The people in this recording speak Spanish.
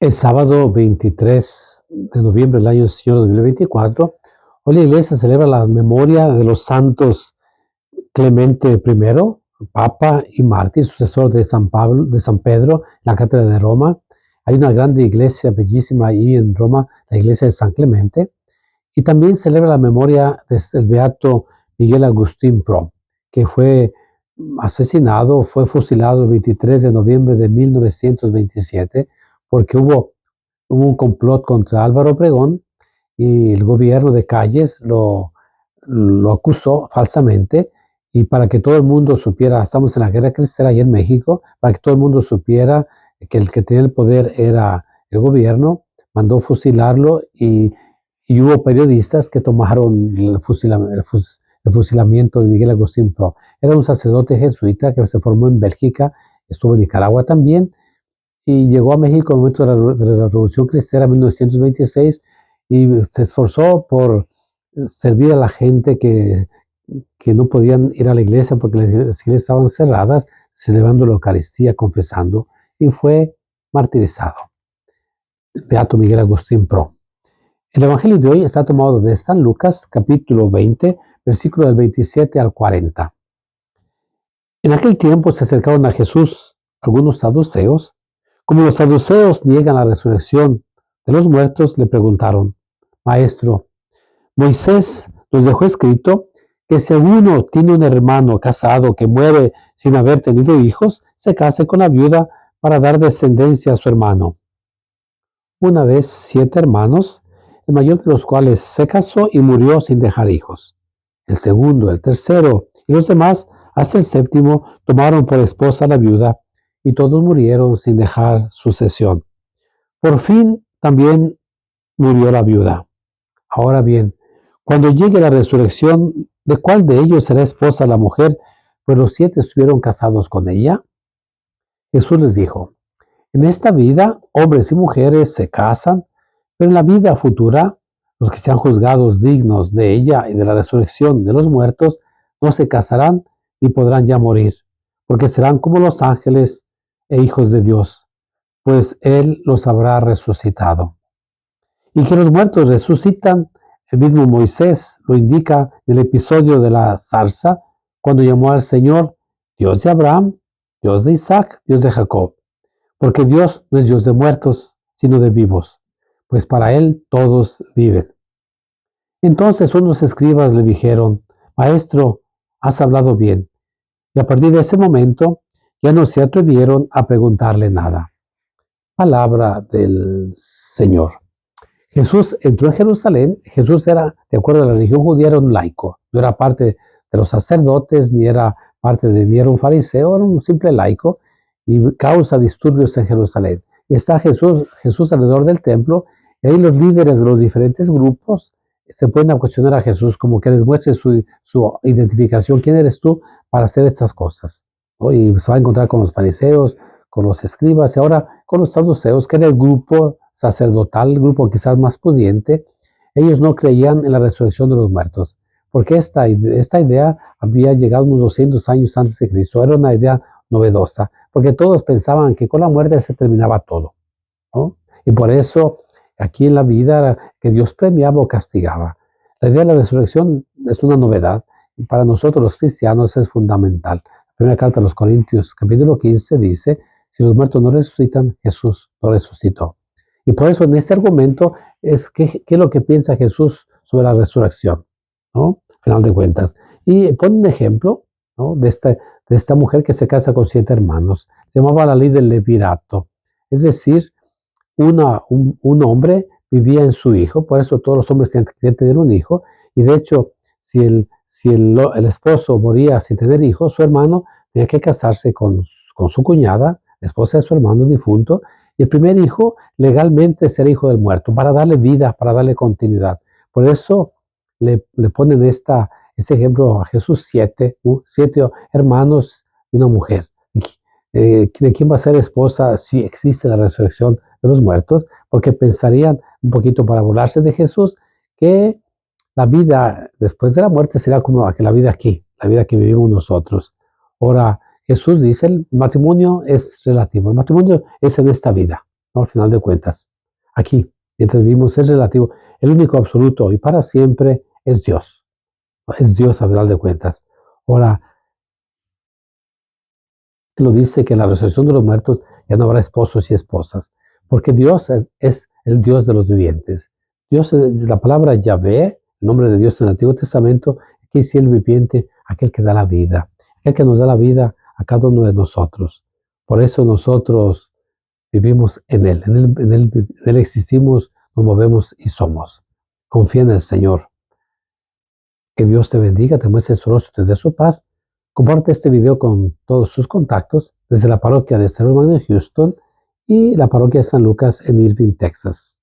El sábado 23 de noviembre del año del Señor 2024, hoy la iglesia celebra la memoria de los santos Clemente I, Papa y mártir, sucesor de San Pablo, de San Pedro, en la Cátedra de Roma. Hay una grande iglesia bellísima ahí en Roma, la iglesia de San Clemente. Y también celebra la memoria del beato Miguel Agustín Pro, que fue asesinado, fue fusilado el 23 de noviembre de 1927, porque hubo un complot contra Álvaro Obregón y el gobierno de Calles lo acusó falsamente, y para que todo el mundo supiera, estamos en la guerra cristera ahí en México, para que todo el mundo supiera que el que tenía el poder era el gobierno, mandó fusilarlo, y hubo periodistas que tomaron el fusilamiento de Miguel Agustín Pro. Era un sacerdote jesuita que se formó en Bélgica, estuvo en Nicaragua también, y llegó a México en el momento de la Revolución Cristera en 1926, y se esforzó por servir a la gente que no podían ir a la iglesia porque las iglesias estaban cerradas, celebrando la Eucaristía, confesando, y fue martirizado. Beato Miguel Agustín Pro. El Evangelio de hoy está tomado de San Lucas, capítulo 20, versículo del 27 al 40. En aquel tiempo se acercaron a Jesús algunos saduceos. Como los saduceos niegan la resurrección de los muertos, le preguntaron: Maestro, Moisés nos dejó escrito que si alguno tiene un hermano casado que muere sin haber tenido hijos, se case con la viuda para dar descendencia a su hermano. Una vez 7 hermanos, el mayor de los cuales se casó y murió sin dejar hijos. El segundo, el tercero y los demás, hasta el séptimo, tomaron por esposa a la viuda, y todos murieron sin dejar sucesión. Por fin también murió la viuda. Ahora bien, cuando llegue la resurrección, ¿de cuál de ellos será esposa la mujer? Pues los 7 estuvieron casados con ella. Jesús les dijo: en esta vida, hombres y mujeres se casan, pero en la vida futura, los que sean juzgados dignos de ella y de la resurrección de los muertos, no se casarán ni podrán ya morir, porque serán como los ángeles e hijos de Dios, pues Él los habrá resucitado. Y que los muertos resucitan, el mismo Moisés lo indica en el episodio de la zarza, cuando llamó al Señor Dios de Abraham, Dios de Isaac, Dios de Jacob. Porque Dios no es Dios de muertos, sino de vivos, pues para Él todos viven. Entonces unos escribas le dijeron: Maestro, has hablado bien. Y a partir de ese momento ya no se atrevieron a preguntarle nada. Palabra del Señor. Jesús entró en Jerusalén. Jesús era, de acuerdo a la religión judía, era un laico. No era parte de los sacerdotes, ni era ni era un fariseo, era un simple laico, y causa disturbios en Jerusalén. Y está Jesús alrededor del templo, y ahí los líderes de los diferentes grupos se pueden cuestionar a Jesús, como que les muestre su identificación. ¿Quién eres tú para hacer estas cosas? ¿No? Y se va a encontrar con los fariseos, con los escribas, y ahora con los saduceos, que era el grupo sacerdotal, el grupo quizás más pudiente. Ellos no creían en la resurrección de los muertos, porque esta idea había llegado unos 200 años antes de Cristo. Era una idea novedosa, porque todos pensaban que con la muerte se terminaba todo, ¿no? Y por eso aquí en la vida era que Dios premiaba o castigaba. La idea de la resurrección es una novedad, y para nosotros los cristianos es fundamental. La primera carta a los Corintios, capítulo 15, dice: si los muertos no resucitan, Jesús no resucitó. Y por eso en este argumento es qué es lo que piensa Jesús sobre la resurrección, ¿no? Al final de cuentas. Y pone un ejemplo, ¿no?, de esta mujer que se casa con 7 hermanos. Se llamaba la ley del levirato. Es decir, un hombre vivía en su hijo, por eso todos los hombres tienen que tener un hijo, y de hecho, si el esposo moría sin tener hijos, su hermano tenía que casarse con su cuñada, la esposa de su hermano difunto, y el primer hijo legalmente será hijo del muerto, para darle vida, para darle continuidad. Por eso le ponen ese ejemplo a Jesús: 7 hermanos y una mujer. ¿De quién va a ser esposa si existe la resurrección de los muertos? Porque pensarían, un poquito para burlarse de Jesús, que la vida después de la muerte será como la vida aquí, la vida que vivimos nosotros. Ahora, Jesús dice: el matrimonio es relativo, el matrimonio es en esta vida, no, al final de cuentas. Aquí, mientras vivimos, es relativo. El único absoluto y para siempre es Dios. Es Dios al final de cuentas. Ahora, lo dice que en la resurrección de los muertos ya no habrá esposos y esposas, porque Dios es el Dios de los vivientes. Dios, la palabra Yahvé, el nombre de Dios en el Antiguo Testamento, que es el viviente, aquel que da la vida, aquel que nos da la vida a cada uno de nosotros. Por eso nosotros vivimos en él existimos, nos movemos y somos. Confía en el Señor. Que Dios te bendiga, te muestre su rostro, te dé su paz. Comparte este video con todos sus contactos desde la parroquia de San Hermano de Houston y la parroquia de San Lucas en Irving, Texas.